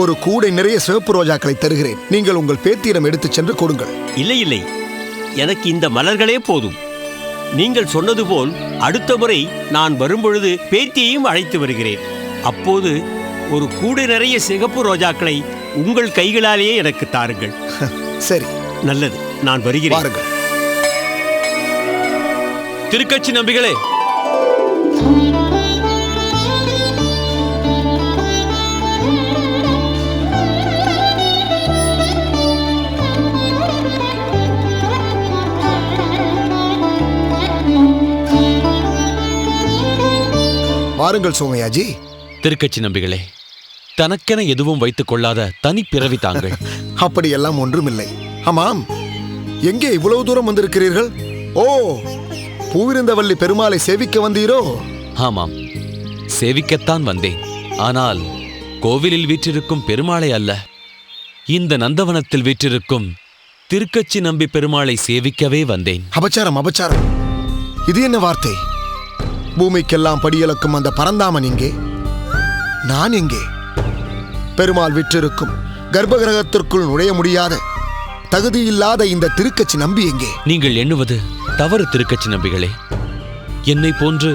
ஒரு கூடை நிறைய சிவப்பு ரோஜாக்களை தருகிறேன். நீங்கள் உங்கள் பேத்தியிடம் எடுத்துச் சென்று கொடுங்கள். இல்லை இல்லை, எனக்கு இந்த மலர்களே போதும். நீங்கள் சொன்னது போல் அடுத்த முறை நான் வரும்பொழுது பேத்தியையும் அழைத்து வருகிறேன். அப்போது ஒரு கூடை நிறைய சிகப்பு ரோஜாக்களை உங்கள் கைகளாலேயே எனக்கு தாருங்கள். சரி, நல்லது, நான் வருகிறேன். திருக்கட்சி நம்பிகளே, வாருங்கள் சோமையாஜி. திருக்கட்சி நம்பிகளே, தனக்கென எதுவும் வைத்துக் கொள்ளாத தனி பிறவி தாங்கள். அப்படியெல்லாம் ஒன்றுமில்லை. ஆமாம், எங்கே இவ்வளவு தூரம் வந்திருக்கிறீர்கள்? ஓ, பூவிருந்தவல்லி பெருமாளை சேவிக்க வந்தீரோ? ஆமாம், சேவிக்கத்தான் வந்தேன். ஆனால் கோவிலில் வீற்றிருக்கும் பெருமாளை அல்ல, இந்த நந்தவனத்தில் வீற்றிருக்கும் திருக்கட்சி நம்பி பெருமாளை சேவிக்கவே வந்தேன். அபச்சாரம், அபச்சாரம். இது என்ன வார்த்தை? பூமிக்கெல்லாம் படியளக்கும் அந்த பரந்தாமன் எங்கே? நான் எங்கே? பெருமாள் விற்றிருக்கும் கர்ப்பகிரகத்திற்குள் நுழைய முடியாத தகுதியில்லாத இந்த திருக்கட்சி நம்பி எங்கே? நீங்கள் எண்ணுவது தவறு திருக்கட்சி நம்பிகளே. என்னை போன்று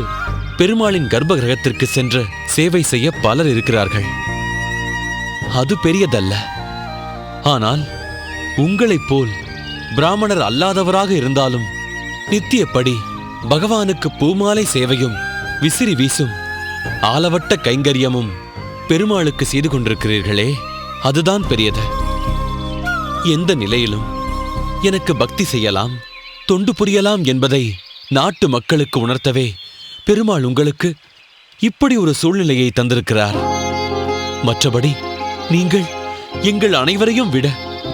பெருமாளின் கர்ப்பகிரகத்திற்கு சென்று சேவை செய்ய பலர் இருக்கிறார்கள். அது பெரியதல்ல. ஆனால் உங்களைப் போல் பிராமணர் அல்லாதவராக இருந்தாலும் நித்தியப்படி பகவானுக்கு பூமாலை சேவையும் விசிறி வீசும் ஆலவட்ட கைங்கரியமும் பெருமாளுக்கு செய்து கொண்டிருக்கிறீர்களே, அதுதான் பெரியது. எந்த நிலையிலும் எனக்கு பக்தி செய்யலாம், தொண்டு புரியலாம் என்பதை நாட்டு மக்களுக்கு உணர்த்தவே பெருமாள் உங்களுக்கு இப்படி ஒரு சூழ்நிலையை தந்திருக்கிறார். மற்றபடி நீங்கள் எங்கள் அனைவரையும் விட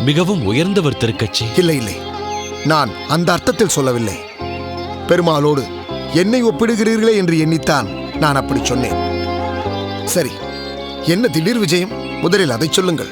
மிகவும் உயர்ந்தவர் திருக்கட்சி. இல்லை இல்லை, நான் அந்த அர்த்தத்தில் சொல்லவில்லை. பெருமாளோடு என்னை ஒப்பிடுகிறீர்களே என்று எண்ணித்தான் நான் அப்படி சொன்னேன். சரி, என்ன திடீர் விஜயம்? முதலில் அதை சொல்லுங்கள்.